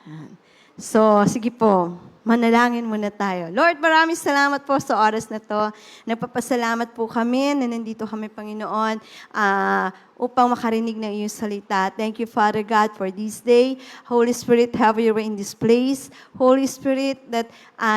Yan. So, sige po, manalangin muna tayo. Lord, maraming salamat po sa oras na to. Nagpapasalamat po kami na nandito kami, Panginoon, upang makarinig ng iyong salita. Thank you, Father God, for this day. Holy Spirit, have your way in this place. Holy Spirit, that,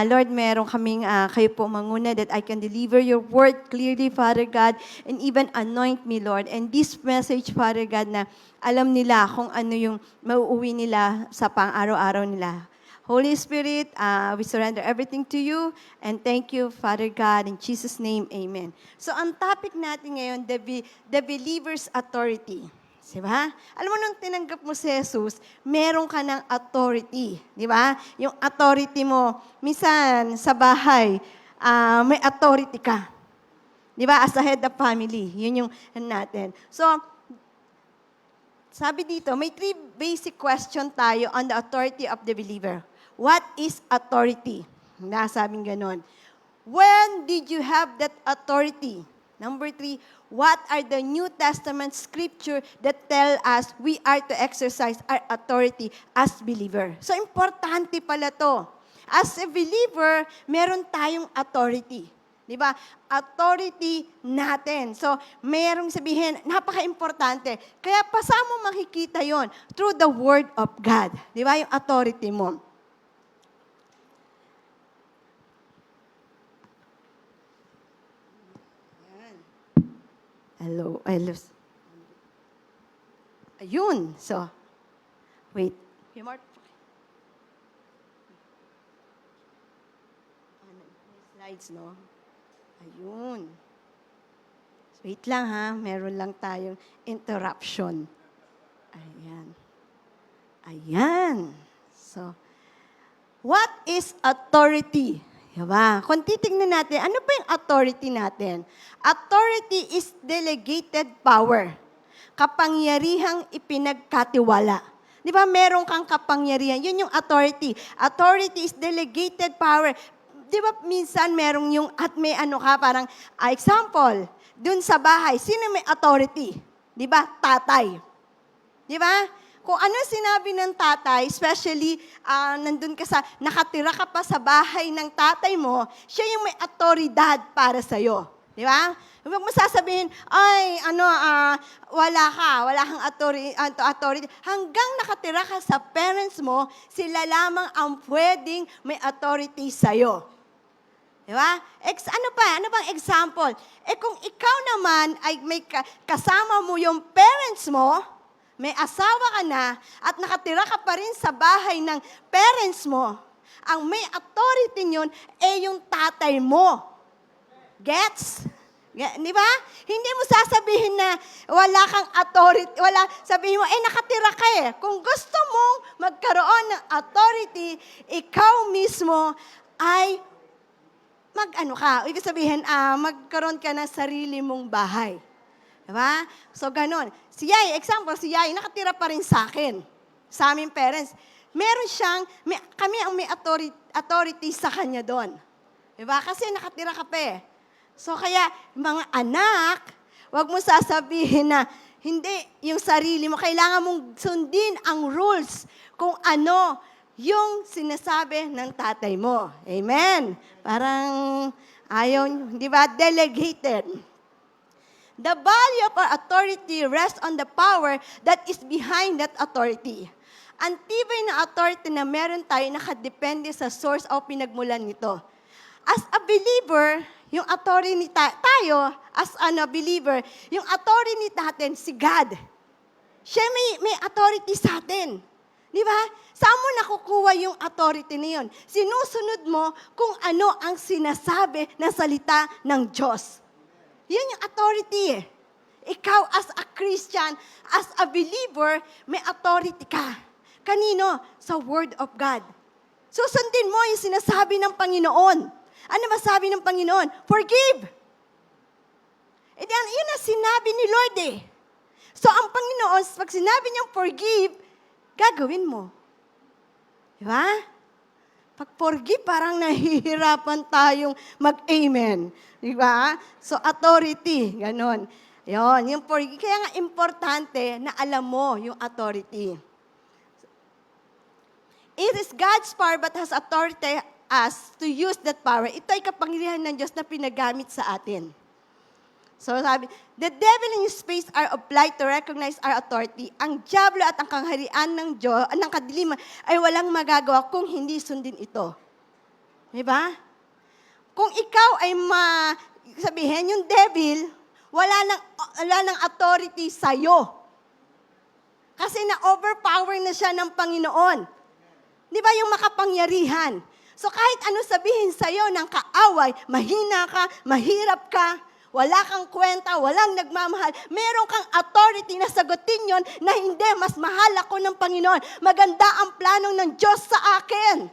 Lord, meron kaming kayo po manguna that I can deliver your word clearly, Father God, and even anoint me, Lord. And this message, Father God, na alam nila kung ano yung mauuwi nila sa pang-araw-araw nila. Holy Spirit, we surrender everything to you, and thank you, Father God, in Jesus' name, amen. So, ang topic natin ngayon, the believer's authority. Diba? Alam mo, nung tinanggap mo si Jesus, meron ka ng authority. Diba? Yung authority mo, minsan sa bahay, may authority ka. Diba? As a head of family, yun yung natin. So, sabi dito, may 3 basic question tayo on the authority of the believer. What is authority? Nasabing ganon. When did you have that authority? Number 3, what are the New Testament scripture that tell us we are to exercise our authority as believer? So, importante pala to. As a believer, meron tayong authority. Di ba? Authority natin. So, merong sabihin, napaka-importante. Kaya pa saan mo makikita yon? Through the Word of God. Di ba? Yung authority mo. Hello. Ayun. So, wait. Slides, no? Ayun. Wait lang ha, meron lang tayong interruption. Ayan. So, what is authority? Diba? Kung titignan natin, ano ba yung authority natin? Authority is delegated power. Kapangyarihang ipinagkatiwala. Di ba, meron kang kapangyarihan. Yun yung authority. Authority is delegated power. Di ba, minsan merong yung, at may ano ka, parang, example, dun sa bahay, sino may authority? Di ba? Tatay. Di ba? Kung ano sinabi ng tatay, especially nandun ka nakatira ka pa sa bahay ng tatay mo, siya yung may autoridad para sa'yo. Di ba? Huwag mo sasabihin, wala kang authority. Hanggang nakatira ka sa parents mo, sila lamang ang pwedeng may authority sa'yo. Di ba? Ano bang example? Kung ikaw naman ay may kasama mo yung parents mo, may asawa ka na, at nakatira ka pa rin sa bahay ng parents mo, ang may authority nyon yung tatay mo. Gets? Di ba? Hindi mo sasabihin na wala kang authority, sabihin mo, nakatira ka eh. Kung gusto mong magkaroon ng authority, ikaw mismo ay ibig sabihin, magkaroon ka ng sarili mong bahay. Diba? So, ganon. Si Yay, nakatira pa rin sa akin, sa aming parents. Meron kami ang may authority sa kanya doon. Diba? Kasi nakatira ka pa eh. So, kaya, mga anak, wag mo sasabihin na, hindi, yung sarili mo, kailangan mong sundin ang rules kung ano yung sinasabi ng tatay mo. Amen? Parang, di ba, delegated. The value of our authority rests on the power that is behind that authority. Ang tibay na authority na meron tayo nakadepende sa source o pinagmulan nito. As a believer, yung authority tayo, yung authority natin, si God. Siya may authority sa atin. Di ba? Saan mo nakukuha yung authority na yun? Sinusunod mo kung ano ang sinasabi na salita ng Diyos. Yan yung authority eh. Ikaw as a Christian, as a believer, may authority ka. Kanino? Sa Word of God. Susundin mo yung sinasabi ng Panginoon. Ano masabi ng Panginoon? Forgive. Yun ang sinabi ni Lord eh. So ang Panginoon, pag sinabi niyang forgive, gagawin mo. Diba? Pag forgive, parang nahihirapan tayong mag-amen. Diba? So, authority, ganon. Yun, yung forgive. Kaya nga importante na alam mo yung authority. It is God's power but has authority us to use that power. Ito ay kapangyarihan ng Diyos na pinagamit sa atin. So sabi, the devil and his space are applied to recognize our authority. Ang diablo at ang kaharian ng Diyos, ng kadiliman ay walang magagawa kung hindi sundin ito. Diba? Kung ikaw ay sabihin, yung devil, wala nang authority sa'yo. Kasi na-overpower na siya ng Panginoon. Di ba yung makapangyarihan? So kahit ano sabihin sa'yo ng kaaway, mahina ka, mahirap ka, wala kang kwenta, walang nagmamahal, meron kang authority na sagutin yon na hindi, mas mahal ako ng Panginoon. Maganda ang planong ng Diyos sa akin.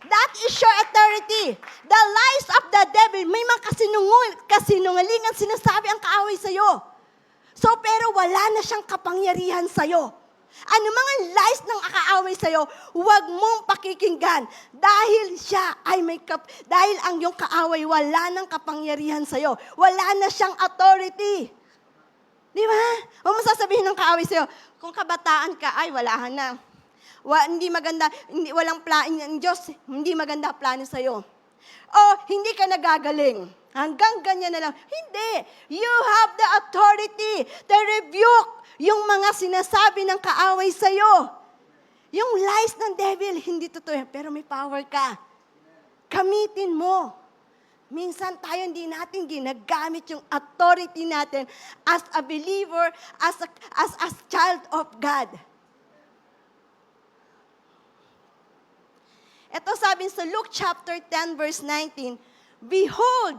That is your authority. The lies of the devil, may mga kasinungalingan sinasabi ang kaaway sa'yo. So, pero wala na siyang kapangyarihan sa'yo. Ano mga lies ng kaaway sa'yo, huwag mong pakikinggan. Dahil siya ay dahil ang iyong kaaway, wala nang kapangyarihan sa'yo. Wala na siyang authority. Di ba? Huwag mo sasabihin ng kaaway sa'yo, kung kabataan ka, ay wala na. Hindi maganda, walang plano ng Diyos, hindi maganda plano sa'yo. O, hindi ka nagagaling. Hanggang ganyan na lang. Hindi. You have the authority to rebuke yung mga sinasabi ng kaaway sa'yo. Yung lies ng devil, hindi totoo yan, pero may power ka. Gamitin mo. Minsan tayo hindi natin ginagamit yung authority natin as a believer, as child of God. Ito sabi sa Luke chapter 10 verse 19, behold,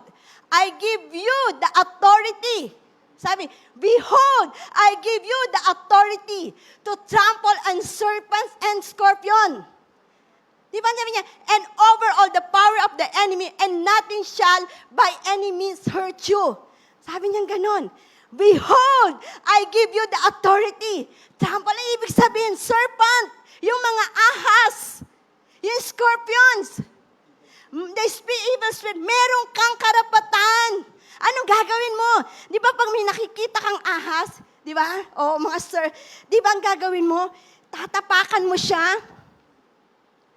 I give you the authority. Sabi, behold, I give you the authority to trample on serpents and scorpion. Di ba sabi niya, and over all the power of the enemy, and nothing shall by any means hurt you. Sabi niya ganon. Behold, I give you the authority. Trample ang ibig sabihin, serpent, yung mga ahas, yung scorpions, they speak evil spirit, meron kang karapatan. Anong gagawin mo? Di ba pag may nakikita kang ahas, di ba? O mga sir, di ba ang gagawin mo? Tatapakan mo siya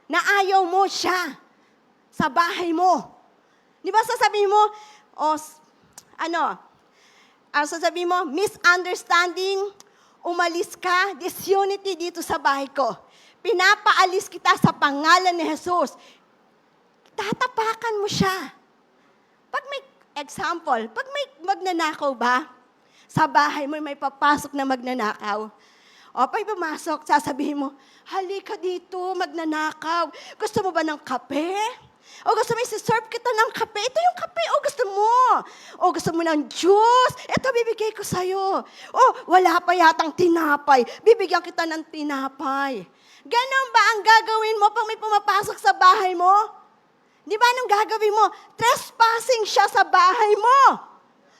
na ayaw mo siya sa bahay mo. Di ba sasabihin mo, sasabihin mo, misunderstanding, umalis ka, disunity dito sa bahay ko. Pinapaalis kita sa pangalan ni Jesus. Tatapakan mo siya. Pag may pag may magnanakaw ba, sa bahay mo may papasok na magnanakaw. O pag pumasok, sasabihin mo, halika dito, magnanakaw. Gusto mo ba ng kape? O gusto mo isi-serve kita ng kape? Ito yung kape. O gusto mo? O gusto mo ng juice? Ito bibigay ko sa'yo. O wala pa yatang tinapay. Bibigyan kita ng tinapay. Ganon ba ang gagawin mo pag may pumapasok sa bahay mo? Di ba anong gagawin mo? Trespassing siya sa bahay mo.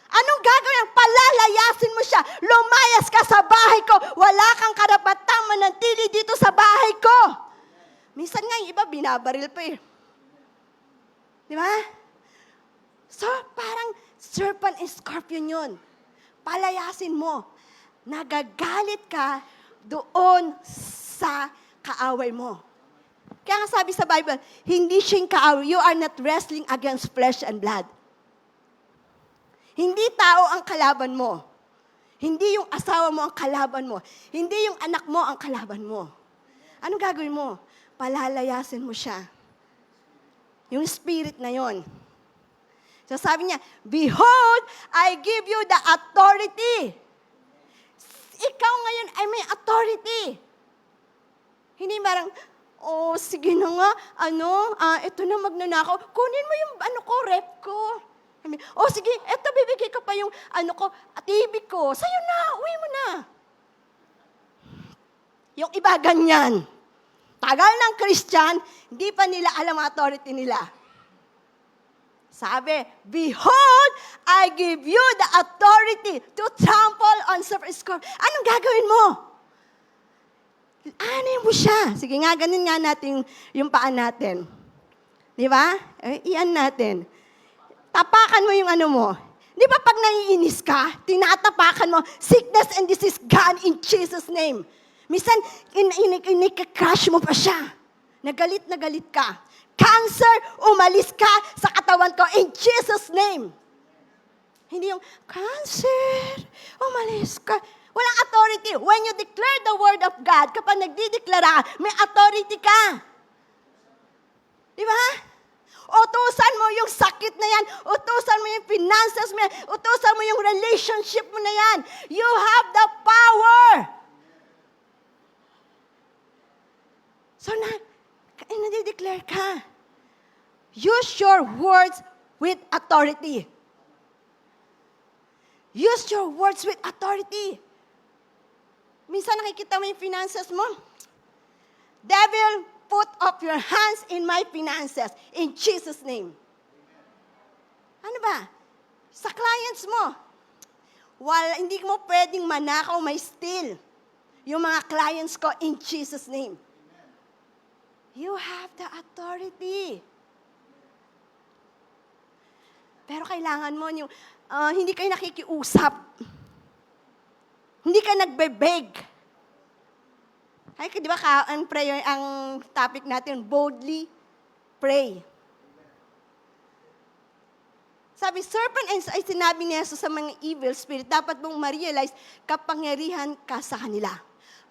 Anong gagawin? Palalayasin mo siya. Lumayas ka sa bahay ko. Wala kang karapatang manatili dito sa bahay ko. Minsan nga yung iba binabaril pa eh. Di ba? So parang serpent and scorpion yun. Palayasin mo. Nagagalit ka doon sa kaaway mo. Kaya nga sabi sa Bible, hindi siya yung kaaway. You are not wrestling against flesh and blood. Hindi tao ang kalaban mo. Hindi yung asawa mo ang kalaban mo. Hindi yung anak mo ang kalaban mo. Anong gagawin mo? Palalayasin mo siya. Yung spirit na yon. So sabi niya, behold, I give you the authority. Ikaw ngayon ay may authority. Hindi marang, sige na nga, ito na magnanakaw. Kunin mo yung, rep ko. Sige, ito bibigay ko pa yung, TV ko. Sa'yo na, uwi mo na. Yung iba ganyan. Tagal ng Christian, hindi pa nila alam ang authority nila. Sabi, behold, I give you the authority to trample on serpents. Anong gagawin mo? Ano mo siya? Sige nga, ganun nga natin yung paan natin. Di ba? Iyan natin. Tapakan mo yung mo. Di ba pag naiinis ka, tinatapakan mo, sickness and disease gone in Jesus' name. Minsan, inika-crush mo pa siya. na galit ka. Cancer, umalis ka sa katawan ko in Jesus' name. Hindi yung, cancer, umalis ka. Walang authority. When you declare the word of God, kapag nagdideklara, may authority ka. Di ba? Utusan mo yung sakit na yan. Utusan mo yung finances mo yan. Utusan mo yung relationship mo na yan. You have the power. So nadideclare ka. Use your words with authority. Use your words with authority. Minsan nakikita mo yung finances mo. Devil, put up your hands in my finances. In Jesus' name. Ano ba? Sa clients mo, hindi mo pwedeng manakaw, may steal. Yung mga clients ko, in Jesus' name. You have the authority. Pero kailangan mo yung, hindi kayo nakikiusap. Hindi ka nagbe-beg. Ay, di ba ang prayer, ang topic natin, boldly pray. Sabi, serpent ay sinabi ni Jesus sa mga evil spirit, dapat mong ma-realize, kapangyarihan ka sa kanila.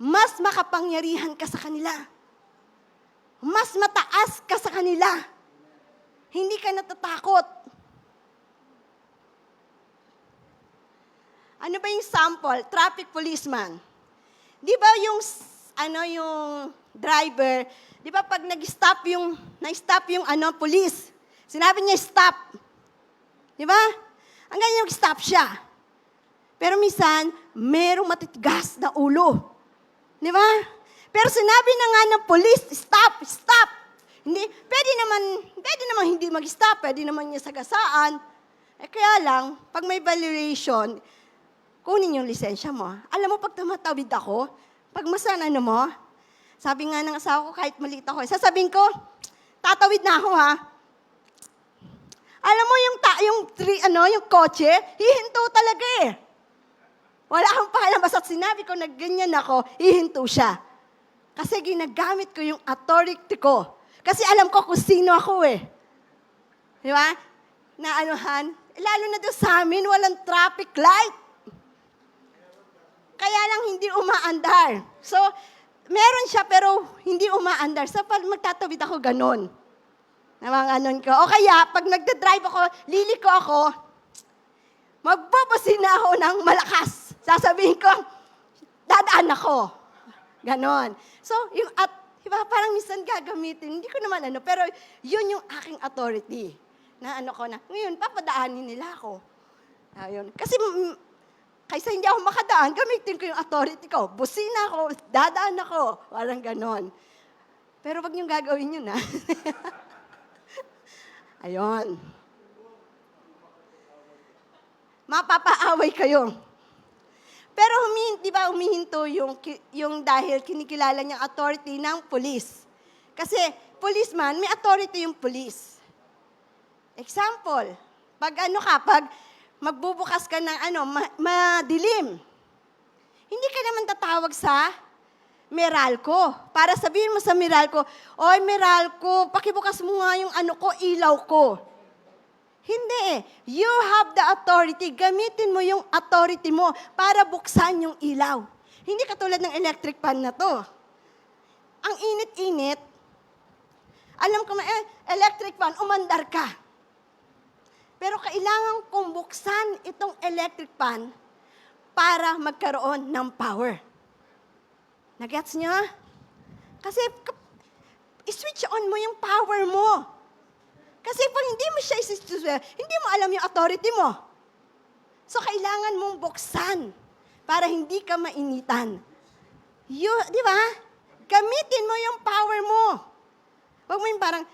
Mas makapangyarihan ka sa kanila. Mas mataas ka sa kanila. Hindi ka natatakot. Ano ba yung sample? Traffic policeman. Di ba yung driver, di ba pag na-stop yung police, sinabi niya stop. Di ba? Ang ganyan stop siya. Pero minsan, merong matitigas na ulo. Di ba? Pero sinabi na nga ng police, stop. Hindi, pwede naman hindi mag-stop, pwede naman niya sagasaan. Kaya lang, pag may violation, kunin yung lisensya mo. Alam mo, pag tumatawid ako, pag sabi nga ng asawa ko, kahit maliit ako, sasabihin ko, tatawid na ako ha. Alam mo, yung kotse, hihinto talaga eh. Wala akong pakialam, basta't sinabi ko na ganyan ako, hihinto siya. Kasi ginagamit ko yung authority ko. Kasi alam ko kung sino ako eh. Di ba? Lalo na doon sa amin, walang traffic light. Kaya lang hindi umaandar. So, meron siya pero hindi umaandar. So, pag magtatawid ako, ganon. Namanganon ko. O kaya, pag nagdadrive ako, liliko ako, magbubusin na ako ng malakas. Sasabihin ko, dadaan ako. Ganon. So, parang minsan gagamitin, hindi ko naman pero yun yung aking authority. Ngayon, papadaanin nila ako. Ayun. Kasi, kaysa hindi ako makadaan, gamitin ko yung authority ko. Busina ako, dadaan ako. Parang ganon. Pero wag niyong gagawin yun, ha? Ayun. Mapapaaway kayo. Pero humihinto yung dahil kinikilala niyang authority ng police. Kasi policeman, may authority yung police. Example, pag magbubukas ka ng madilim, hindi ka naman tatawag sa Meralco. Para sabihin mo sa Meralco, oy Meralco, pakibukas mo nga yung ilaw ko. Hindi. You have the authority. Gamitin mo yung authority mo para buksan yung ilaw. Hindi katulad ng electric fan na to. Ang init-init, alam ko electric fan, umandar ka. Pero kailangan kong buksan itong electric fan para magkaroon ng power. Nagets niyo? Kasi i-switch on mo yung power mo. Kasi pag hindi mo siya hindi mo alam yung authority mo. So, kailangan mong buksan para hindi ka mainitan. Di ba? Gamitin mo yung power mo. Pag mo yung parang,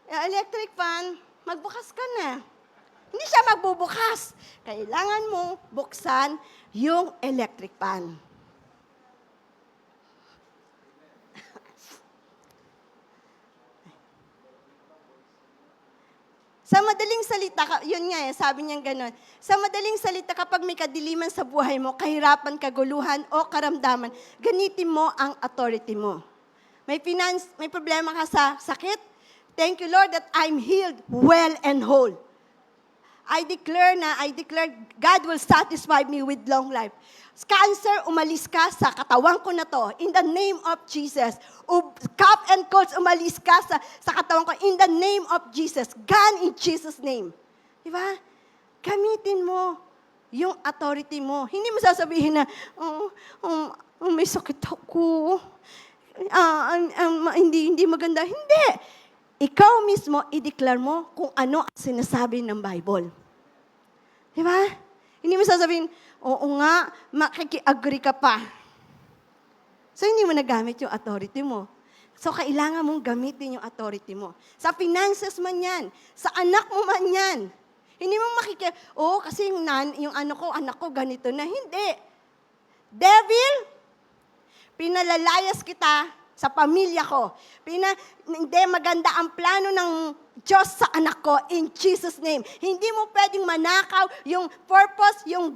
electric fan, magbukas ka na. Hindi siya magbubukas. Kailangan mong buksan yung electric fan. Sa madaling salita, yun nga sabi niya gano'n. Sa madaling salita, kapag may kadiliman sa buhay mo, kahirapan, kaguluhan, o karamdaman, ganitin mo ang authority mo. may problema ka sa sakit. Thank you, Lord, that I'm healed, well and whole. I declare, God will satisfy me with long life. Cancer, umalis ka sa katawan ko na to. In the name of Jesus. Cough and colds, umalis ka sa katawan ko. In the name of Jesus. Gone in Jesus' name. Diba? Gamitin mo yung authority mo. Hindi mo sasabihin na, may sakit ako. Hindi maganda. Hindi. Ikaw mismo, i-declare mo kung ano ang sinasabi ng Bible. Diba? Hindi mo sasabihin, oo nga, makiki-agree ka pa. So, hindi mo nagamit yung authority mo. So, kailangan mong gamitin yung authority mo. Sa finances man yan, sa anak mo man yan. Hindi mo kasi yung anak ko, ganito na. Hindi. Devil, pinalalayas kita sa pamilya ko. Hindi maganda ang plano ng Diyos sa anak ko in Jesus' name. Hindi mo pwedeng manakaw yung purpose, yung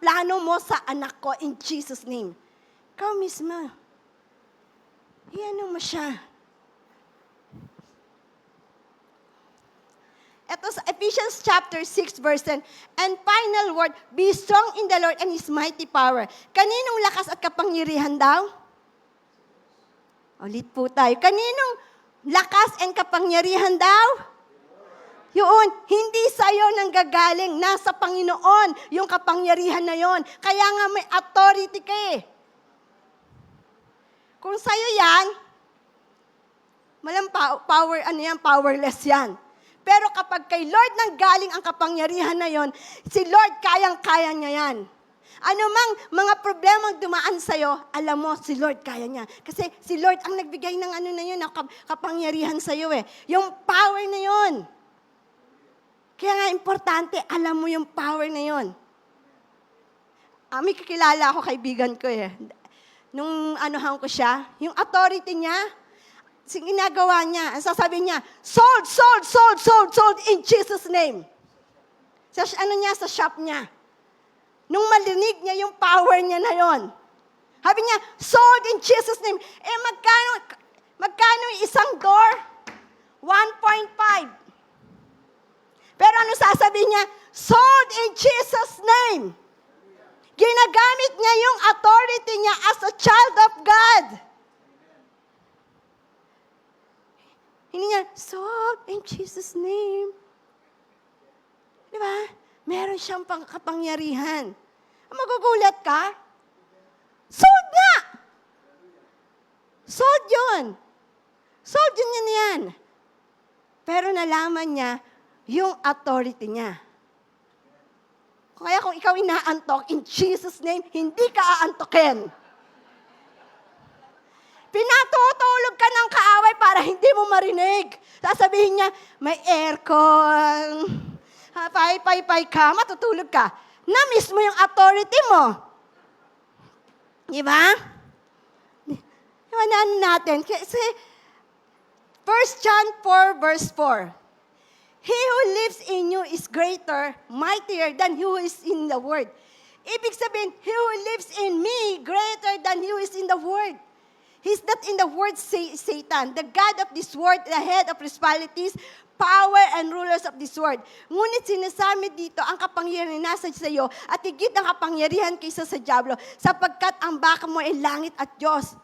plano mo sa anak ko in Jesus' name. Ikaw mismo. Iyan mo siya. Ito sa Ephesians chapter 6 verse 10. And final word, be strong in the Lord and His mighty power. Kaninong lakas at kapangyarihan daw? Ulit po tayo. Kaninong lakas and kapangyarihan daw? Yun, hindi sa'yo nanggagaling. Nasa Panginoon yung kapangyarihan na yon. Kaya nga may authority ka eh. Kung sa'yo yan, powerless yan. Pero kapag kay Lord nanggaling ang kapangyarihan na yon, si Lord kayang-kaya niya yan. Ano mang mga problemang dumaan sa'yo, alam mo, si Lord kaya niya. Kasi si Lord ang nagbigay ng kapangyarihan sa'yo eh. Yung power na yon. Kaya nga importante, alam mo yung power na yon. May kakilala ako, kaibigan ko eh. Nung ko siya, yung authority niya, ginagawa niya, ang sasabihin niya, sold in Jesus' name. Sa shop niya. Nung marinig niya yung power niya na yon, sabi niya, sold in Jesus' name. Magkano yung isang door? 1.5. Pero ano sasabihin niya? Sold in Jesus' name. Ginagamit niya yung authority niya as a child of God. Hindi niya, sold in Jesus' name. Di ba? Meron siyang kapangyarihan. Magugulat ka? Sold nga! Sold yun. Sold yun yan. Pero nalaman niya yung authority niya. Kaya kung ikaw inaantok, in Jesus' name, hindi ka aantokin. Pinatutulog ka ng kaaway para hindi mo marinig. Sasabihin niya, may aircon, pay ka, matutulog ka. Na-miss mo yung authority mo. Diba? Iwanan natin. Kasi, 1 John 4 verse 4. He who lives in you is greater, mightier than he who is in the world. Ibig sabihin, he who lives in me, greater than he who is in the world. He's not in the word Satan, the God of this world, the head of principalities, power and rulers of this world. Ngunit sinasabi dito, ang kapangyarihan nasa sa iyo at higit ang kapangyarihan kaysa sa diablo, sapagkat ang baka mo ay langit at Diyos.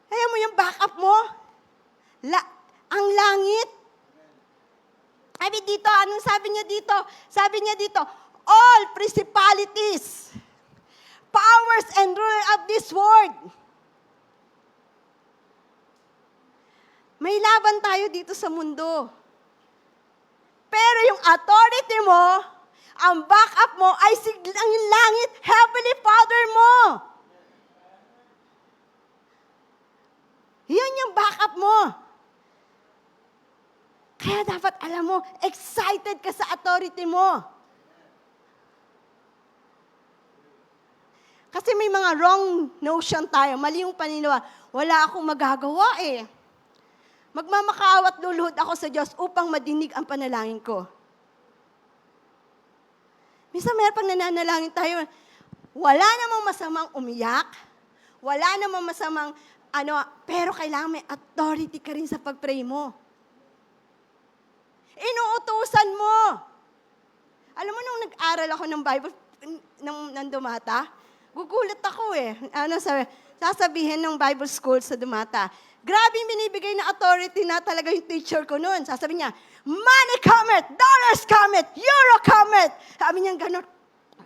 Kaya mo yung backup mo? Ang langit. Anong sabi niya dito? Sabi niya dito, all principalities, powers and rulers of this world. May laban tayo dito sa mundo. Pero yung authority mo, ang backup mo ay ang langit, Heavenly Father mo. Yan yung backup mo. Kaya dapat alam mo, excited ka sa authority mo. Kasi may mga wrong notion tayo, mali yung paniniwala. Wala akong magagawa eh. Magmamakaawa at luluhod ako sa Diyos upang madinig ang panalangin ko. Minsan meron pang nananalangin tayo, wala namang masamang umiyak, Wala namang masamang, pero kailangan may authority ka rin sa pag-pray mo. Inuutusan mo. Alam mo, nung nag-aral ako ng Bible, ng Dumata, gugulat ako eh. Sasabihin ng Bible school sa Dumata, grabe yung binibigay na authority na talaga yung teacher ko noon. Sasabihin niya, money cometh, dollars cometh, euro cometh. Sabi niya gano'n.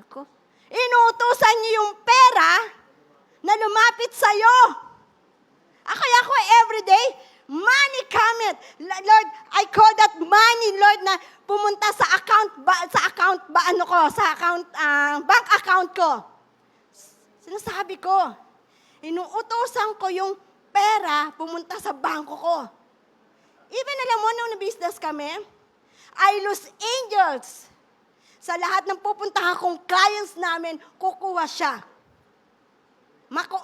Ako, inuutusan niyo yung pera na lumapit sa'yo. Kaya ako everyday, money cometh. Lord, I call that money, Lord, na pumunta sa bank account ko. Sinasabi ko, inuutosan ko yung pera pumunta sa bangko ko. Even alam mo, nung na-business kami, I lose angels. Sa lahat ng pupuntahan kong clients namin, kukuha siya.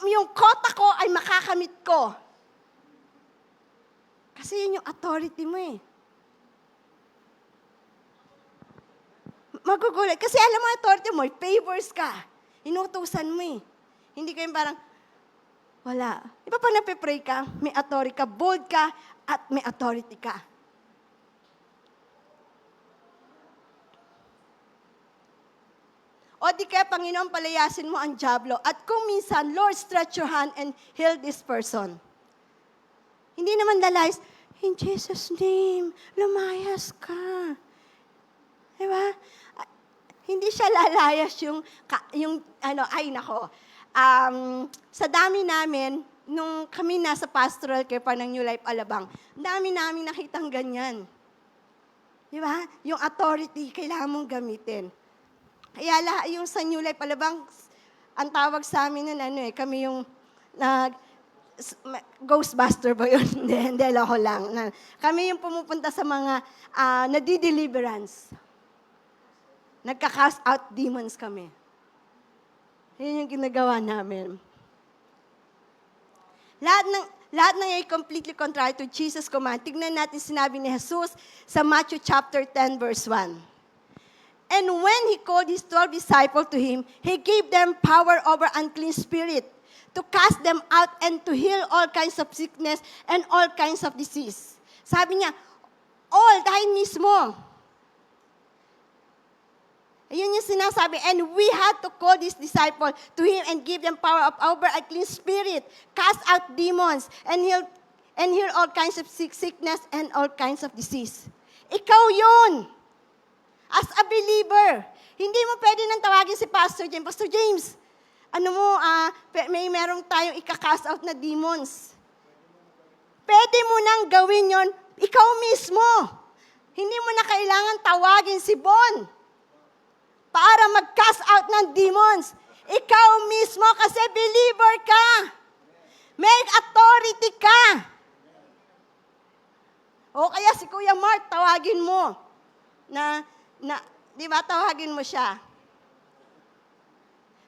Yung quota ko ay makakamit ko. Kasi yun yung authority mo eh. Magugulat. Kasi alam mo, authority mo, favors ka. Inutusan mo eh. Hindi kayo parang, wala. Di ba pag napipray ka, may authority ka, bold ka, at may authority ka. O di kaya, Panginoon, palayasin mo ang diablo. At kung minsan, Lord, stretch your hand and heal this person. Hindi naman lalayas, in Jesus' name, lumayas ka. Diba? Hindi siya lalayas ay nako. Sa dami namin, nung kami nasa pastoral care pa ng New Life Alabang, dami namin nakitang ganyan. Diba? Yung authority, kailangan mong gamitin. Kaya yung sa New Life Alabang, ang tawag sa amin nun, kami yung Ghostbuster ba yun? Hindi, loko lang. Kami yung pumupunta sa mga nadi-deliverance. Nagka-cast out demons kami. Yun yung ginagawa namin. Lahat ng completely contrary to Jesus' command. Tignan natin sinabi ni Jesus sa Matthew chapter 10, verse 1. And when He called His 12 disciples to Him, He gave them power over unclean spirit, to cast them out and to heal all kinds of sickness and all kinds of disease. Sabi niya, all, dahil mismo. Ayun yung sinasabi, and we had to call these disciples to Him and give them power over a clean spirit, cast out demons, and heal all kinds of sickness and all kinds of disease. Ikaw yun. As a believer, hindi mo pwede nang tawagin si Pastor James. Pastor James, meron tayong ika-cast out na demons. Pwede mo nang gawin yon ikaw mismo. Hindi mo na kailangan tawagin si Bon para mag-cast out ng demons. Ikaw mismo kasi believer ka. May authority ka. O kaya si Kuya Mark, tawagin mo. Di ba, tawagin mo siya.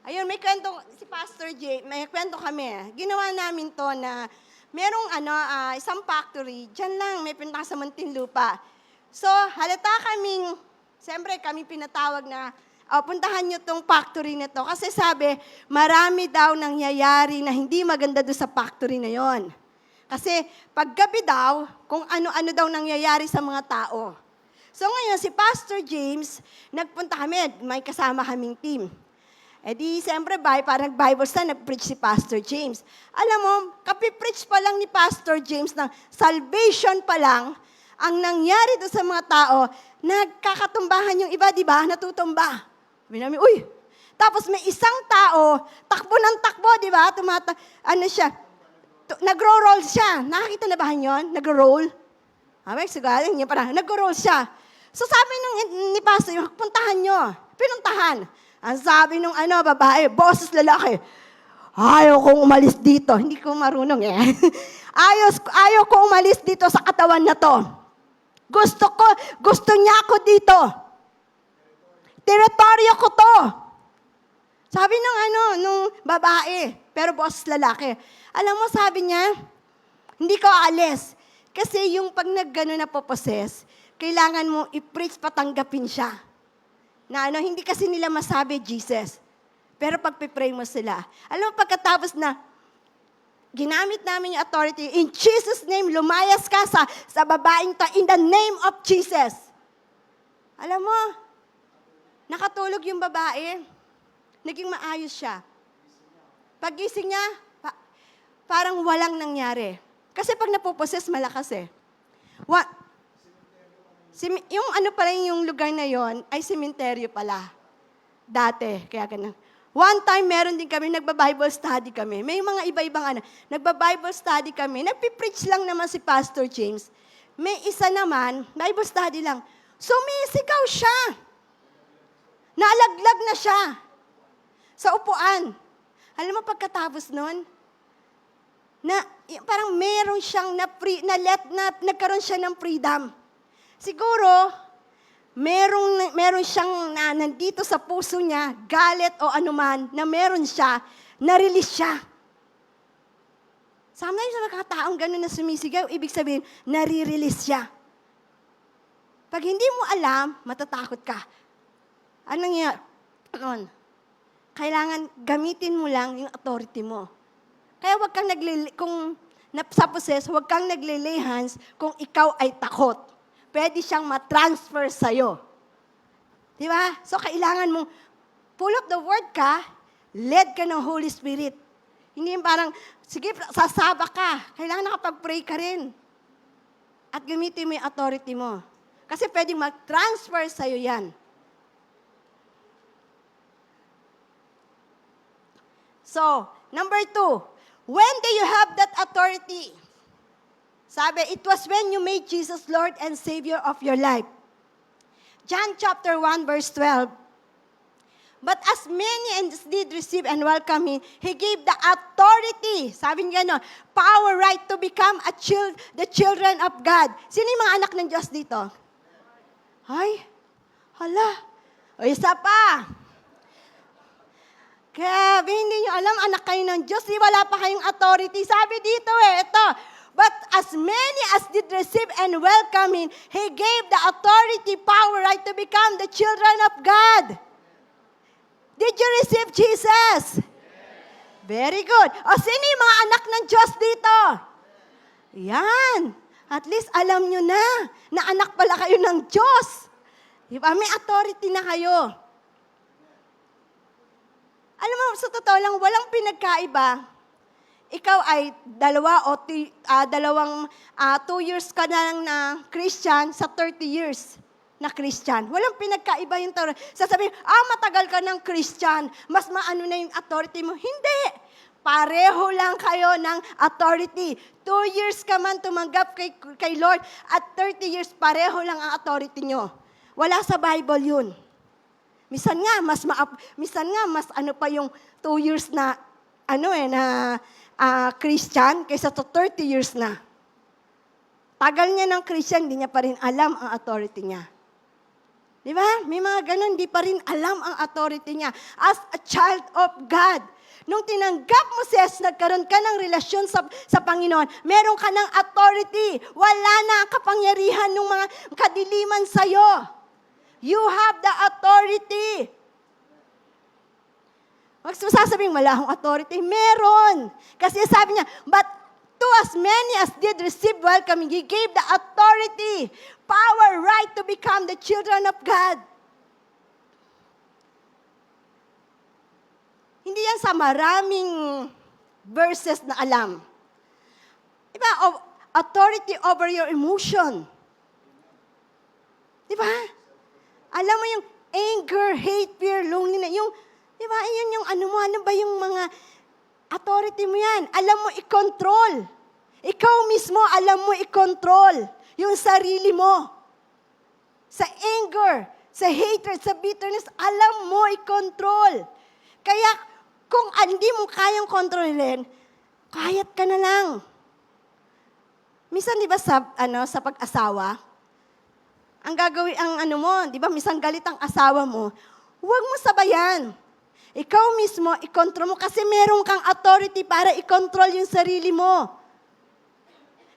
Ayun, may kwento, si Pastor J, may kwento kami. Ginawa namin to na merong isang factory, dyan lang, may pinaka sa Muntinlupa. So, halata kaming, siyempre kami pinatawag na, puntahan nyo tong factory na to. Kasi sabi, marami daw nangyayari na hindi maganda doon sa factory na yon. Kasi paggabi daw, kung ano-ano daw nangyayari sa mga tao. So ngayon, si Pastor James, nagpunta kami, may kasama kaming team. E di, siyempre, parang Bible study, nag-preach si Pastor James. Alam mo, kapipreach pa lang ni Pastor James ng salvation pa lang, ang nangyari doon sa mga tao, nagkakatumbahan yung iba, di ba? Natutumba. Sabi namin, uy! Tapos may isang tao, takbo ng takbo, di ba? Nagro-roll siya. Nakakita na ba yun? Nagro-roll? Siguro, niya parang, nagro-roll siya. So sabi ni Pastor, puntahan nyo. Pinuntahan. Ang sabi nung babae, boses lalaki, ayaw kong umalis dito. Hindi ko marunong eh. ayaw kong umalis dito sa katawan na to. Gusto niya ako dito. Teritoryo ko to. Sabi nung babae, pero boses lalaki. Alam mo, sabi niya, hindi ko aalis. Kasi yung pag nag-gano'n na poposes, kailangan mo i-preach patanggapin siya. Na hindi kasi nila masabi, Jesus. Pero pag pipray mo sila. Alam mo, pagkatapos na, ginamit namin yung authority. In Jesus' name, lumayas ka sa babaeng to in the name of Jesus. Alam mo, nakatulog yung babae. Naging maayos siya. Paggising niya, parang walang nangyari. Kasi pag napoposes, malakas eh. Yung ano pala yung lugar na yon ay sementeryo pala. Dati, kaya ganun. One time, meron din kami, nagba-Bible study kami. May mga iba-ibang nagba-Bible study kami. Nagpipreach lang naman si Pastor James. May isa naman, Bible study lang. Sumisigaw siya. Naalaglag na siya. Sa upuan. Alam mo, pagkatapos nun, parang meron siyang nagkaroon siya ng freedom. Siguro, meron siyang nandito sa puso niya, galit o anuman, na meron siya, na-release siya. Sometimes sa mga taong gano'n na sumisigaw, ibig sabihin, nare-release siya. Pag hindi mo alam, matatakot ka. Anong yan? Kailangan gamitin mo lang yung authority mo. Kaya huwag kang kung sa possess, huwag kang nagle-lay hands kung ikaw ay takot. Pwede siyang matransfer sa'yo. Di ba? So, kailangan mong full of the word ka, led ka ng Holy Spirit. Hindi yung parang, sige, sasaba ka. Kailangan nakapag-pray ka rin. At gamitin mo yung authority mo. Kasi pwedeng mag-transfer sa'yo yan. So, number 2, when do you have that authority? Sabi, it was when you made Jesus Lord and Savior of your life. John chapter 1, verse 12. But as many as did receive and welcome Him, He gave the authority, sabi niya power, right to become the children of God. Sino yung mga anak ng Diyos dito? Ay, hala. O isa pa. Grabe, hindi nyo alam, anak kayo ng Diyos, wala pa kayong authority. Sabi dito ito, but as many as did receive and welcome Him, He gave the authority, power, right to become the children of God. Did you receive Jesus? Yes. Very good. O sino yung mga anak ng Diyos dito? Yan. At least alam nyo na anak pala kayo ng Diyos. Diba? May authority na kayo. Alam mo, sa totoo lang, walang pinagkaiba. Ikaw ay 2 years ka na lang na Christian sa 30 years na Christian. Walang pinagkaiba yung tawag. Sasabihin, matagal ka ng Christian, mas maano na yung authority mo. Hindi. Pareho lang kayo ng authority. 2 years ka man tumanggap kay Lord at 30 years, pareho lang ang authority nyo. Wala sa Bible yun. Minsan nga, mas ano pa yung 2 years na, Christian, kaysa to 30 years na. Tagal niya ng Christian, hindi niya pa rin alam ang authority niya. Di ba? May mga ganun, hindi pa rin alam ang authority niya. As a child of God, nung tinanggap mo si Jesus, nagkaroon ka ng relasyon sa Panginoon, meron ka ng authority. Wala na ang kapangyarihan ng mga kadiliman sa'yo. You have the authority. Huwag sasabing wala akong authority. Meron. Kasi sabi niya, but to as many as did receive welcoming, He gave the authority, power, right to become the children of God. Hindi yan sa maraming verses na alam. Diba? Authority over your emotion. Diba? Alam mo yung anger, hate, fear, loneliness, diba, yun yung ano ba yung mga authority mo yan? Alam mo i-control. Ikaw mismo, alam mo i-control yung sarili mo. Sa anger, sa hatred, sa bitterness, alam mo i-control. Kaya, kung hindi mo kayang kontrolin, kahit ka na lang. Minsan, di ba, sa pag-asawa, ang gagawin, di ba, minsan galit ang asawa mo, huwag mo sabayan. Ikaw mismo, i-control mo kasi meron kang authority para i-control yung sarili mo.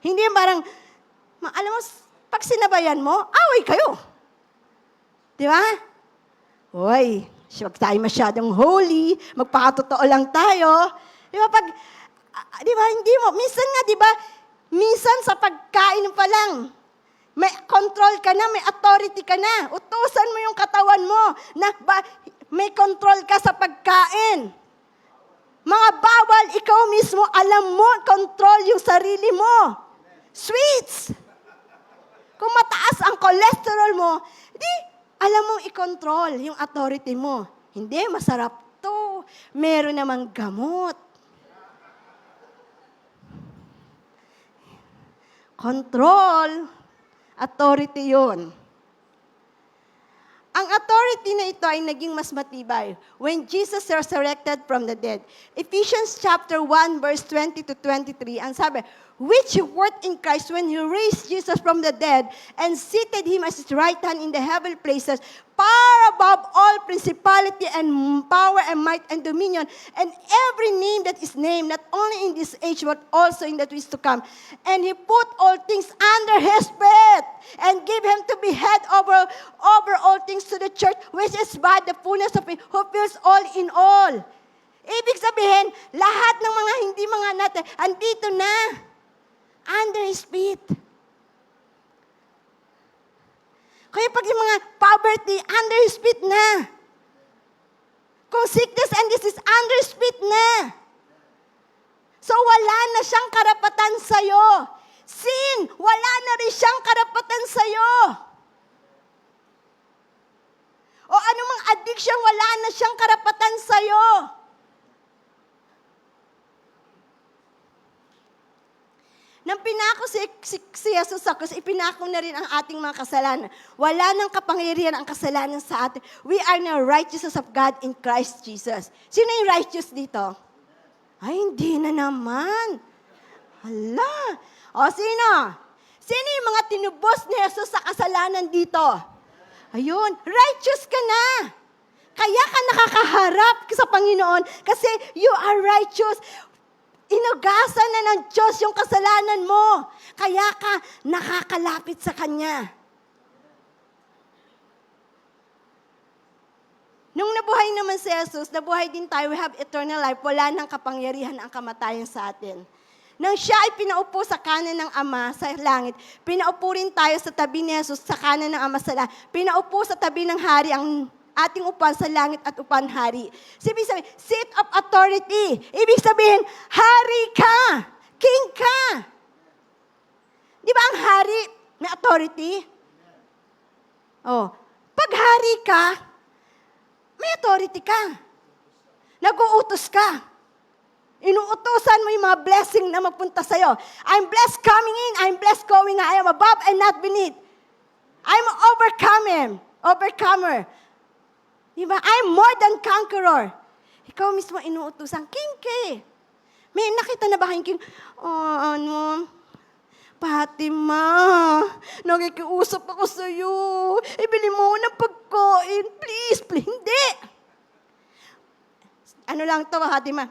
Hindi parang, alam mo, pag sinabayan mo, away kayo. Di ba? Huwag tayo masyadong holy, magpakatotoo lang tayo. Di ba, pag Di ba, hindi mo. Minsan nga, di ba, minsan sa pagkain pa lang, may control ka na, may authority ka na. Utusan mo yung katawan mo na may control ka sa pagkain. Mga bawal, ikaw mismo, alam mo, control yung sarili mo. Sweets. Kung mataas ang cholesterol mo, di, alam mong i-control yung authority mo. Hindi, masarap to. Meron namang gamot. Control, authority yun. Ang authority na ito ay naging mas matibay when Jesus resurrected from the dead. Ephesians chapter 1 verse 20 to 23, ang sabi, which worked in Christ when He raised Jesus from the dead and seated Him at His right hand in the heavenly places, far above all principality and power and might and dominion, and every name that is named, not only in this age, but also in the days to come. And He put all things under His feet, and gave Him to be head over all things to the church, which is by the fullness of Him, who fills all in all. Ibig sabihin, lahat ng mga hindi mga natin, andito na, under His feet. Kaya pag yung mga poverty, under His feet na. Kung sickness and disease, under His feet na. So wala na siyang karapatan sa'yo. Sin, wala na rin siyang karapatan sa'yo. O anumang addiction, wala na siyang karapatan sa'yo. Nang pinako si Jesus sa krus, ipinako na rin ang ating mga kasalanan. Wala nang kapangyarihan ang kasalanan sa atin. We are now righteousness of God in Christ Jesus. Sino yung righteous dito? Ay, hindi na naman. Hala. O, sino? Sino yung mga tinubos ni Jesus sa kasalanan dito? Ayun, righteous ka na. Kaya ka nakakaharap sa Panginoon kasi you are righteous. Inugasan na ng Diyos yung kasalanan mo. Kaya ka nakakalapit sa Kanya. Nung nabuhay naman si Jesus, nabuhay din tayo, we have eternal life. Wala nang kapangyarihan ang kamatayan sa atin. Nang siya ay pinaupo sa kanan ng Ama sa langit, pinaupo rin tayo sa tabi ni Jesus sa kanan ng Ama sa langit. Pinaupo sa tabi ng Hari ang ating upan sa langit at upan hari. Ibig sabihin, seat of authority. Ibig sabihin, hari ka. King ka. Di ba ang hari may authority? Oh, pag hari ka, may authority ka. Nag-uutos ka. Inuutosan mo yung mga blessing na magpunta sa'yo. I'm blessed coming in, I'm blessed going out. I am above and not beneath. I'm overcomer. Diba? I'm more than conqueror. Ikaw mismo inuutusan, king ka. May nakita na ba kayong king? Fatima, nakikiusap ako sa'yo. Ibili mo ng pagkain. Please. Hindi. Ano lang to, Fatima?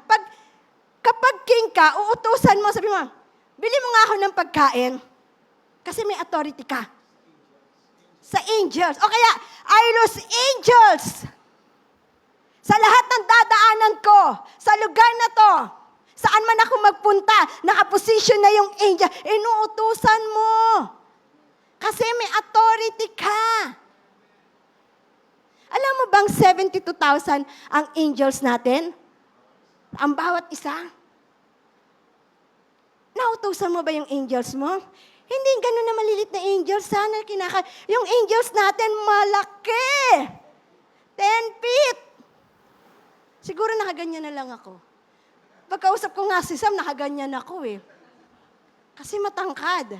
Kapag king ka, uutusan mo, sabi mo, bili mo nga ako ng pagkain. Kasi may authority ka. Sa angels. O kaya, I lose angels. Sa lahat ng dadaanan ko, sa lugar na to, saan man ako magpunta, nakaposisyon na yung angel, inuutusan mo. Kasi may authority ka. Alam mo bang 72,000 ang angels natin? Ang bawat isa. Nautusan mo ba yung angels mo? Hindi ganun na malilit na angels. Sana yung angels natin malaki. 10 feet. Siguro nakaganyan na lang ako. Pagkausap ko nga si Sam, nakaganyan ako eh. Kasi matangkad.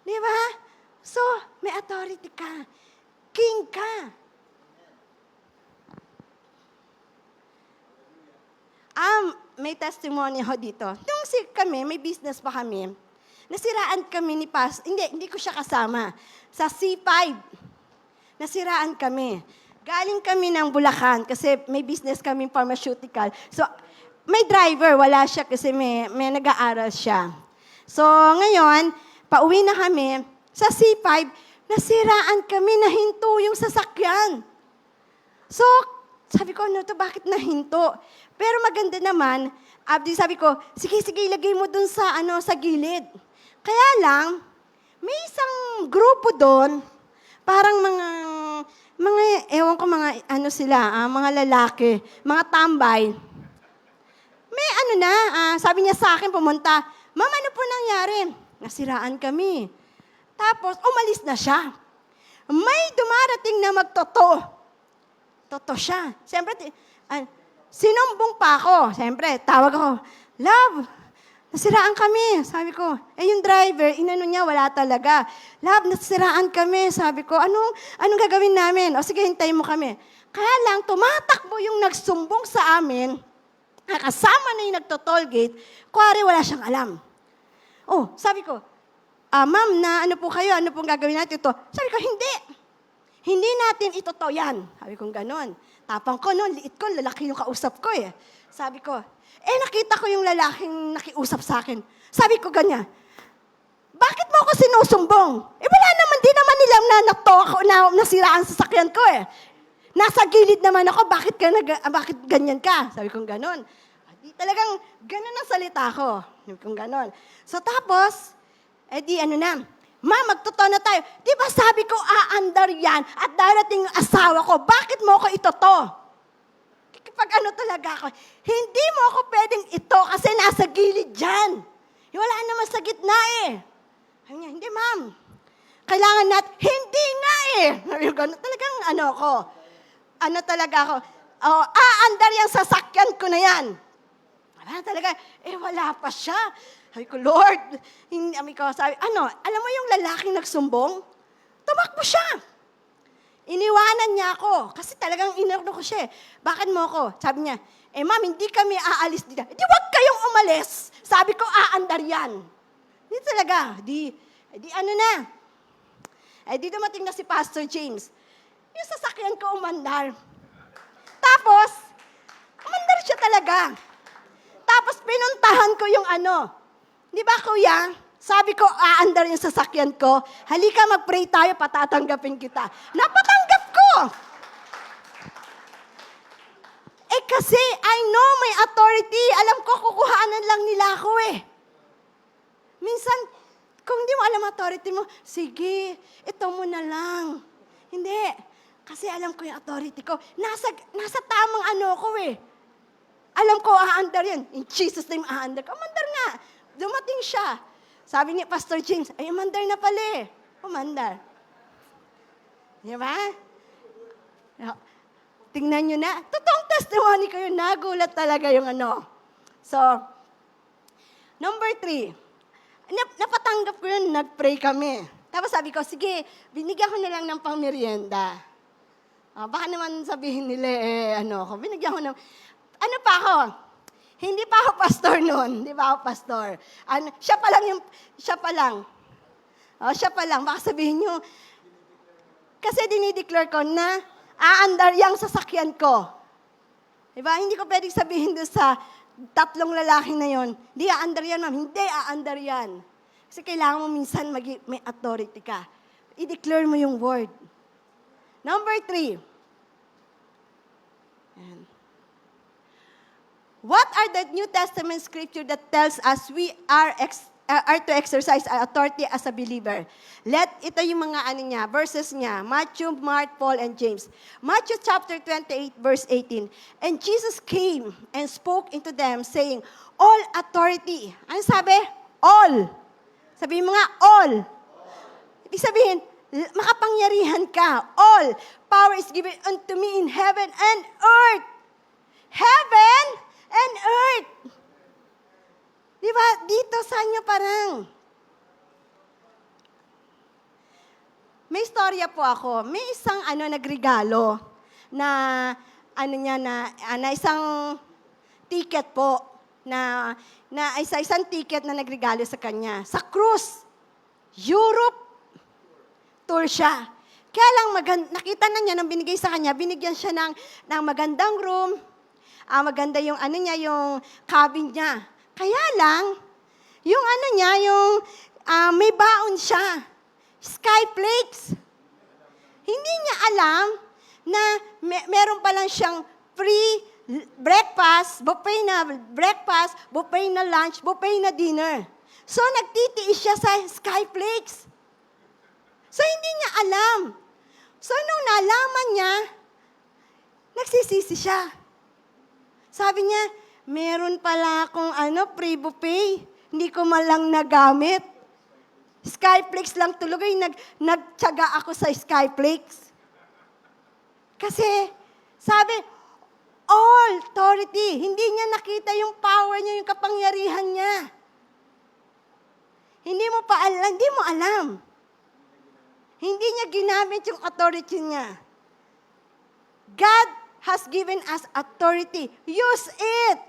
Di ba? So, may authority ka. King ka. May testimony ho dito. Nung kami, may business pa kami. Nasiraan kami ni Pas. Hindi ko siya kasama. Sa C5. Nasiraan kami. Galing kami ng Bulacan kasi may business kami pharmaceutical. So, may driver, wala siya kasi may nag-aaral siya. So, ngayon, pauwi na kami. Sa C5, nasiraan kami, nahinto yung sasakyan. So, Sabi ko, ano to, bakit nahinto? Pero maganda naman, sabi ko, sige, ilagay mo dun sa, sa gilid. Kaya lang, may isang grupo doon, parang ewan ko, sila, mga lalaki, mga tambay. May sabi niya sa akin, pumunta, Ma'am, ano po nangyari? Nasiraan kami. Tapos, umalis na siya. May dumarating na Totoo siya. Siyempre, sinumbong pa ako. Siyempre, tawag ako, Love, nasiraan kami. Sabi ko, yung driver, inano niya, wala talaga. Love, nasiraan kami. Sabi ko, anong gagawin namin? O sige, hintayin mo kami. Kaya lang, tumatakbo yung nagsumbong sa amin, kasama na yung nagto-tollgate, kuwari wala siyang alam. Sabi ko, Ma'am, ano po kayo? Ano pong gagawin natin ito? Sabi ko, Hindi natin ito yan. Sabi ko, ganon. Tapang ko, liit ko, lalaki yung kausap ko eh. Sabi ko, nakita ko yung lalaking nakiusap sa akin. Sabi ko, ganyan, bakit mo ako sinusumbong? Wala naman, di naman nilang nasiraan sa sakyan ko eh. Nasa gilid naman ako, bakit ganyan ka? Sabi ko, ganon. Di talagang ganon ang salita ko. Sabi ko, ganon. So tapos, Ma'am, magtotoo na tayo. Di ba sabi ko, aandar yan at darating yung asawa ko, bakit mo ako itoto? Kapag talaga ako, hindi mo ako pwedeng ito kasi nasa gilid dyan. Wala naman sa gitna eh. Sabi niya, hindi ma'am. Kailangan hindi nga eh. Talagang talaga ako. Aandar yung sasakyan ko na yan. Wala talaga, wala pa siya. Sabi ko, Lord, alam mo yung lalaking nagsumbong? Tumakbo siya. Iniwanan niya ako. Kasi talagang inano ko siya. Bakit mo ako? Sabi niya, ma'am, hindi kami aalis dito. Di wag kayong umalis. Sabi ko, aandar yan. Hindi talaga. Di dumating na si Pastor James. Yung sasakyan ko umandar. Tapos, umandar siya talaga. Tapos, pinuntahan ko yung Di ba, kuya? Sabi ko, aandar yung sasakyan ko. Halika, mag-pray tayo, patatanggapin kita. Napatanggap ko! Kasi I know may authority. Alam ko, kukuhaanan lang nila ako eh. Minsan, kung di mo alam authority mo, sige, ito mo na lang. Hindi. Kasi alam ko yung authority ko. Nasa tamang ko eh. Alam ko, aandar yan. In Jesus' name, aandar ko. Umandar nga. Dumating siya. Sabi ni Pastor James, umandar na pala eh. Umandar. Di ba? Tingnan nyo na. Totoong testimony ko yun. Nagulat talaga yung So, number 3. Napatanggap ko yun, nag-pray kami. Tapos sabi ko, sige, binigyan ko na lang ng pang-merienda. Baka naman sabihin nila, binigyan ko ng, pa ako? Hindi pa ako pastor noon. Di ba ako pastor? Siya pa lang. Baka sabihin nyo, kasi dinideclare ko na aandar yung sasakyan ko. Di ba? Hindi ko pwedeng sabihin doon sa 3 lalaki na yon, hindi aandar yan, ma'am. Hindi aandar yan. Kasi kailangan mo minsan may authority ka. I-declare mo yung word. Number 3. Ayan. What are the New Testament scripture that tells us we are to exercise our authority as a believer? Ito yung mga verses niya. Matthew, Mark, Paul, and James. Matthew chapter 28, verse 18. And Jesus came and spoke into them, saying, all authority. Ano sabi? All. Sabihin mo nga, all. Ibig sabihin, makapangyarihan ka. All. Power is given unto me in heaven and earth. Heaven and earth. Di ba? Dito sa inyo parang. May istorya po ako. May isang nagregalo na na isang ticket po na isang ticket na nagregalo sa kanya. Sa cruise. Europe tour siya. Kaya lang nakita na niya nang binigay sa kanya, binigyan siya ng magandang room. Maganda yung yung cabin niya. Kaya lang, yung may baon siya. Skyflakes. Hindi niya alam na meron pa lang siyang free breakfast, buffet na breakfast, buffet na lunch, buffet na dinner. So, nagtitiis siya sa Skyflakes. So, hindi niya alam. So, nung nalaman niya, nagsisisi siya. Sabi niya, meron pala akong free buffet. Hindi ko malang nagamit. Skyflakes lang tuloy. Nagtyaga ako sa Skyflakes. Kasi, sabi, all authority. Hindi niya nakita yung power niya, yung kapangyarihan niya. Hindi mo alam. Hindi niya ginamit yung authority niya. God has given us authority. Use it.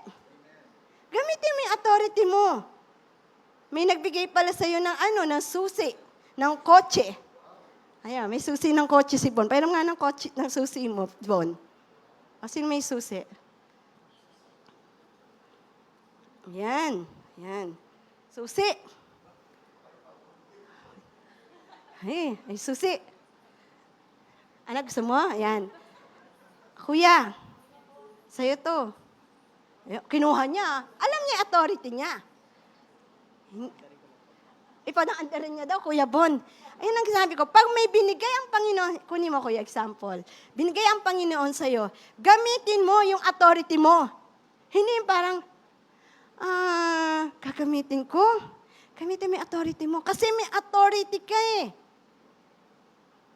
Gamitin mo yung authority mo. May nagbigay pala sa'yo ng susi, ng kotse. Ayan, may susi ng kotse si Bon. Pairam nga ng susi mo, Bon. Sino may susi? Yan. Susi. Ay, susi. Anak, gusto mo? Ayan. Kuya, sa'yo to. Kinuha niya. Alam niya authority niya. Ipanaan niya daw, Kuya Bon. Ayun ang sabi ko, pag may binigay ang Panginoon, kunin mo kuya example, binigay ang Panginoon sa'yo, gamitin mo yung authority mo. Hindi parang, gagamitin ko. Gamitin mo yung authority mo. Kasi may authority ka eh.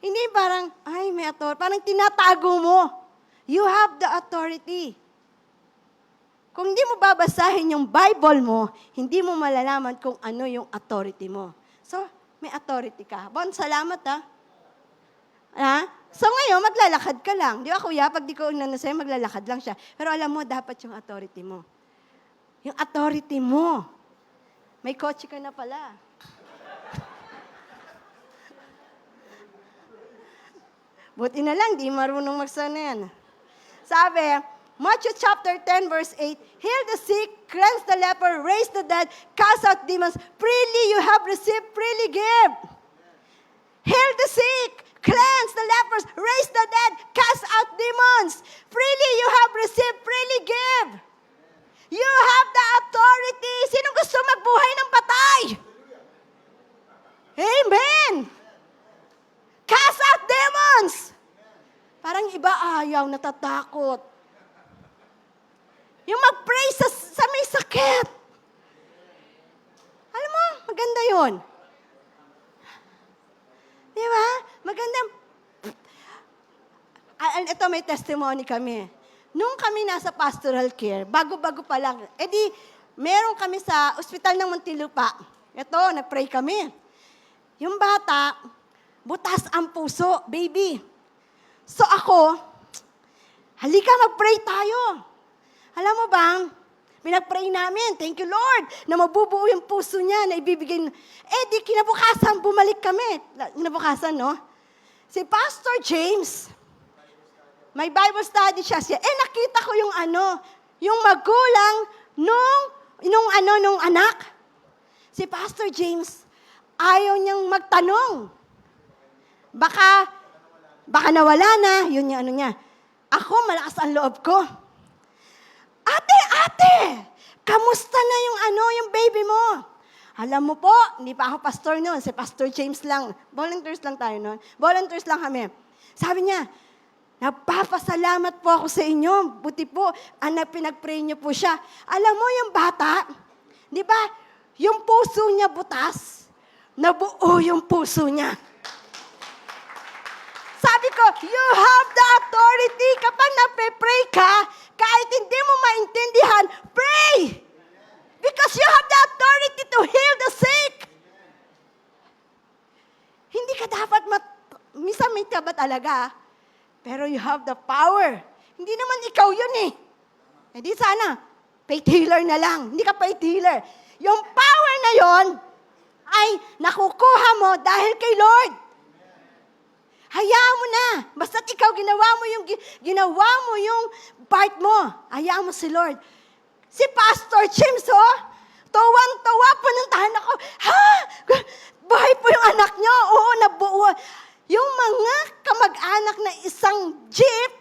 Hindi parang, may authority. Parang tinatago mo. You have the authority. Kung hindi mo babasahin yung Bible mo, hindi mo malalaman kung ano yung authority mo. So, may authority ka. Bon, salamat So ngayon, maglalakad ka lang. Di ba kuya, pag di ko sa'yo, maglalakad lang siya. Pero alam mo, dapat yung authority mo. Yung authority mo. May kotse ka na pala. Buti na lang, di marunong magsana yan. Sabi, Matthew chapter 10, verse 8, heal the sick, cleanse the leper, raise the dead, cast out demons. Freely you have received, freely give. Heal the sick, cleanse the lepers, raise the dead, cast out demons. Freely you have received, freely give. You have the authority. Sino gusto magbuhay ng patay? Amen. Cast out demons. Parang iba ayaw, natatakot. Yung mag-pray sa may sakit. Alam mo, maganda yun. Di ba? Maganda. Ito may testimony kami. Nung kami nasa pastoral care, bago-bago pa lang, meron kami sa ospital ng Muntinlupa. Ito, nag-pray kami. Yung bata, butas ang puso, baby. So ako, halika mag-pray tayo. Alam mo bang, pinag-pray namin, thank you Lord, na mabubuo yung puso niya, na ibibigay. Di kinabukasan, bumalik kami. Kinabukasan, no? Si Pastor James, may Bible study siya. Nakita ko yung magulang nung anak. Si Pastor James, ayaw niyang magtanong. Baka nawala na, yun yung niya. Ako, malakas ang loob ko. Ate, kamusta na yung baby mo? Alam mo po, hindi pa ako pastor noon, si Pastor James lang. Volunteers lang tayo noon. Volunteers lang kami. Sabi niya, nagpapasalamat po ako sa inyo. Buti po, pinag-pray niyo po siya. Alam mo yung bata, di ba, yung puso niya butas, nabuo yung puso niya. Sabi ko, you have the authority. Kapag nagpe-pray ka, kahit hindi mo maintindihan, pray! Because you have the authority to heal the sick. Hindi ka dapat minsan may taba talaga, pero you have the power. Hindi naman ikaw yun eh. Di sana, faith healer na lang. Hindi ka faith healer. Yung power na yon ay nakukuha mo dahil kay Lord. Hayaan mo na. Basta't ikaw ginawa mo yung part mo. Hayaan mo si Lord. Si Pastor James, tuwang-tuwa, pinuntahan ako. Buhay po yung anak niyo. Oo, nabuo. Yung mga kamag-anak na isang jeep,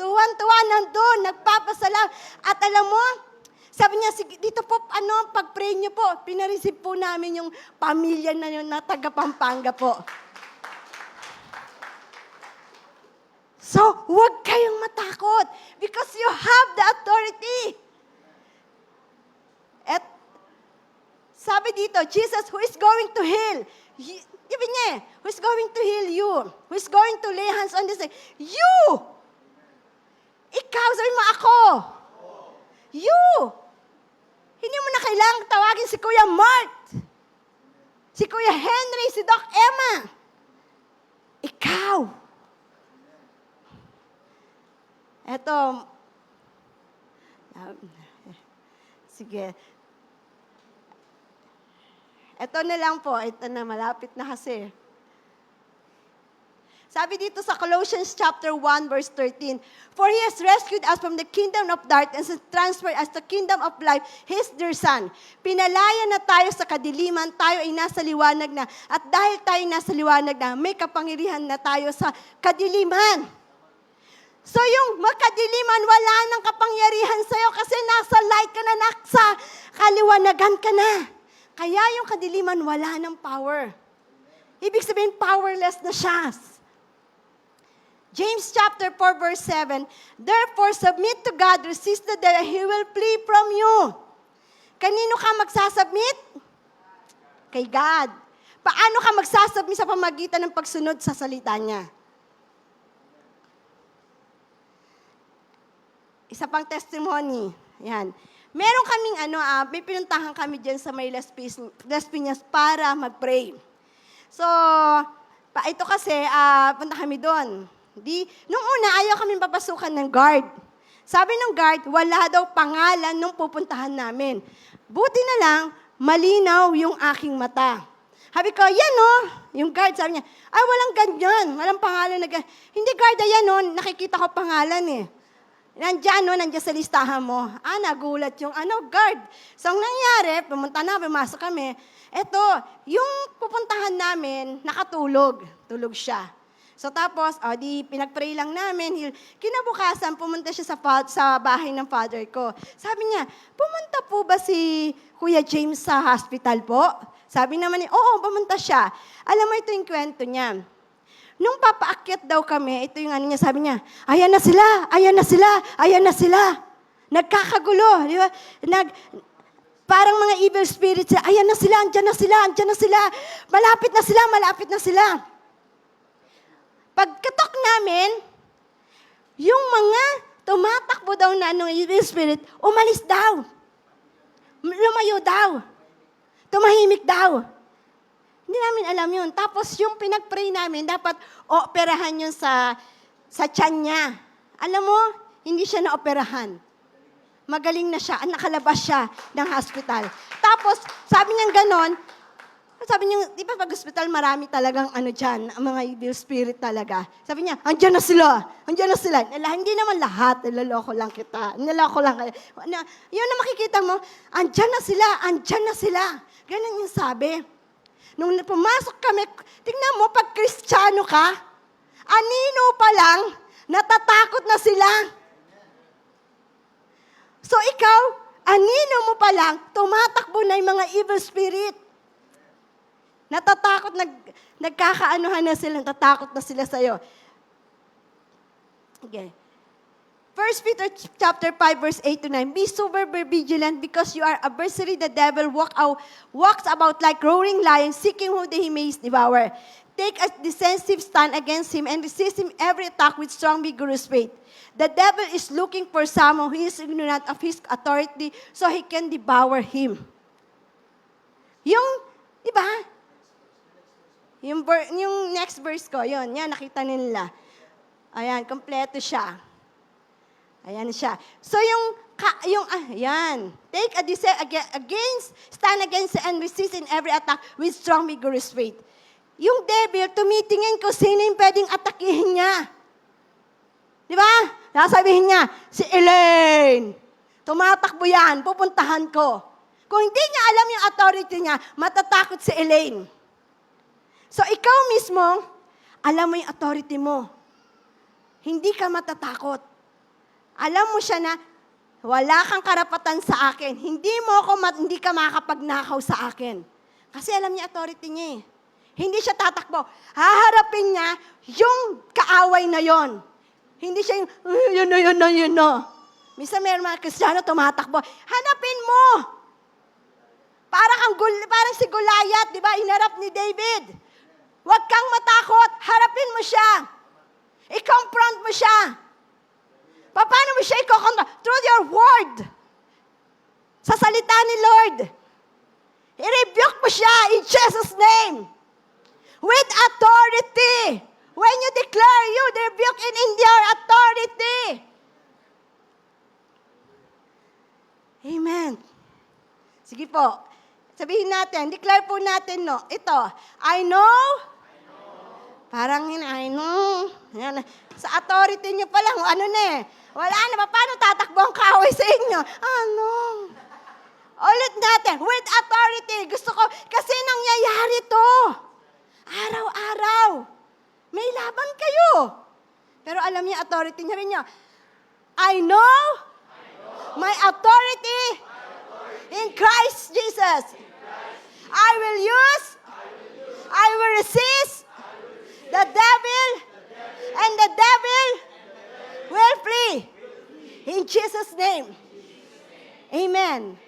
tuwang-tuwa nandun, ito po, pag-pray niyo po, pinareceive po namin yung pamilya na yun na taga Pampanga po. So, huwag kayong matakot because you have the authority. At sabi dito, Jesus, who is going to heal? Sabi niya, who is going to heal you? Who is going to lay hands on the sick? You! Ikaw, sabi mo ako. You! Hindi mo na kailangang tawagin si Kuya Mart, si Kuya Henry, si Doc Emma. Ikaw. Eto, sige. Ito na lang po. Ito na, malapit na kasi. Sabi dito sa Colossians chapter 1, verse 13, "For He has rescued us from the kingdom of darkness and transferred us to the kingdom of life, His dear Son." Pinalaya na tayo sa kadiliman, tayo ay nasa liwanag na. At dahil tayo nasa liwanag na, may kapangyarihan na tayo sa kadiliman. So yung makadiliman, wala nang kapangyarihan sa'yo kasi nasa light ka na, nasa kaliwanagan ka na. Kaya yung kadiliman, wala ng power. Ibig sabihin, powerless na siya. James chapter 4, verse 7, "Therefore submit to God, resist the devil, He will flee from you." Kanino ka magsasubmit? Kay God. Paano ka magsasubmit sa pamagitan ng pagsunod sa salita niya? Isa pang testimony. Yan. Meron kaming may pinuntahan kami dyan sa may Las Piñas para mag-pray. So, ito kasi, punta kami doon. Nung una, ayaw kami papasukan ng guard. Sabi ng guard, wala daw pangalan nung pupuntahan namin. Buti na lang, malinaw yung aking mata. Sabi ko, yan yung guard, sabi niya, ay walang ganyan, walang pangalan na ganyan. Hindi guard, ayan nakikita ko pangalan eh. Nandiyan sa listahan mo. Nagulat yung guard. So, ang nangyari, pumasok kami, eto, yung pupuntahan namin, nakatulog. Tulog siya. So, tapos, pinag-pray lang namin. Kinabukasan, pumunta siya sa bahay ng father ko. Sabi niya, pumunta po ba si Kuya James sa hospital po? Sabi naman niya, oo, pumunta siya. Alam mo, ito yung kwento niya. Nung papaakyat daw kami, ito yung niya, sabi niya, ayan na sila, ayan na sila, ayan na sila. Nagkakagulo, di ba? Parang mga evil spirits, ayan na sila, andyan na sila, andyan na sila. Malapit na sila, malapit na sila. Pagkatok namin, yung mga tumatakbo daw na ng evil spirit, umalis daw. Lumayo daw. Tumahimik daw. Hindi namin alam yun. Tapos yung pinag-pray namin, dapat operahan yun sa tiyan niya. Alam mo, hindi siya na-operahan. Magaling na siya, nakalabas siya ng hospital. Tapos, sabi niya ganon, sabi niya, di ba pag-hospital, marami talagang dyan, mga evil spirit talaga. Sabi niya, andyan na sila, andyan na sila. Hindi naman lahat, niloloko lang kita. Niloloko lang kayo. Yun na makikita mo, andyan na sila. Ganon yung sabi. Nung pumasok kami, tingnan mo, pag Kristiyano ka, anino pa lang, natatakot na sila. So ikaw, anino mo pa lang, tumatakbo na yung mga evil spirit. Natatakot, nagkakaanuhan na sila, natatakot na sila sa'yo. Okay. 1 Peter chapter 5, verse 8 to 9, "Be sober, be vigilant, because your adversary, the devil, walks about like roaring lion, seeking whom he may devour. Take a decisive stand against him and resist him every attack with strong, vigorous faith. The devil is looking for someone who is ignorant of his authority so he can devour him." Yung, di ba? Yung next verse ko, yan, nakita nila. Ayan, kompleto siya. Ayan siya. So ayan. Take a stand against and resist in every attack with strong, vigorous faith. Yung devil, tumitingin kung sino yung pwedeng atakihin niya. Di ba? Nasabihin niya, si Elaine. Tumatakbo yan, pupuntahan ko. Kung hindi niya alam yung authority niya, matatakot si Elaine. So ikaw mismo, alam mo yung authority mo. Hindi ka matatakot. Alam mo siya na, Wala kang karapatan sa akin. Hindi ka makakapagnakaw sa akin. Kasi alam niya authority niya eh. Hindi siya tatakbo. Haharapin niya yung kaaway na yon. Hindi siya yung, yun na. Minsan meron mga Kristiyano tumatakbo. Hanapin mo! Parang si Goliath, di ba? Inarap ni David. Huwag kang matakot. Harapin mo siya. I-confront mo siya. Paano mo siya i-confront? Through your word. Sa salita ni Lord. I-rebuke mo siya in Jesus' name. With authority. When you declare, you rebuke in your authority. Amen. Sige po. Sabihin natin, declare po natin, no? Ito, I know. Parang yun, I know. Yan. Sa authority nyo pa lang, ano na eh. Wala na, paano tatakbo ang kaaway sa inyo? Ano? Ulit natin, with authority. Gusto ko, kasi nangyayari to. Araw-araw. May laban kayo. Pero alam niya, authority niya rin niya. I know my authority in Christ Jesus. I will resist the devil, and the devil will flee. In Jesus' name. Amen.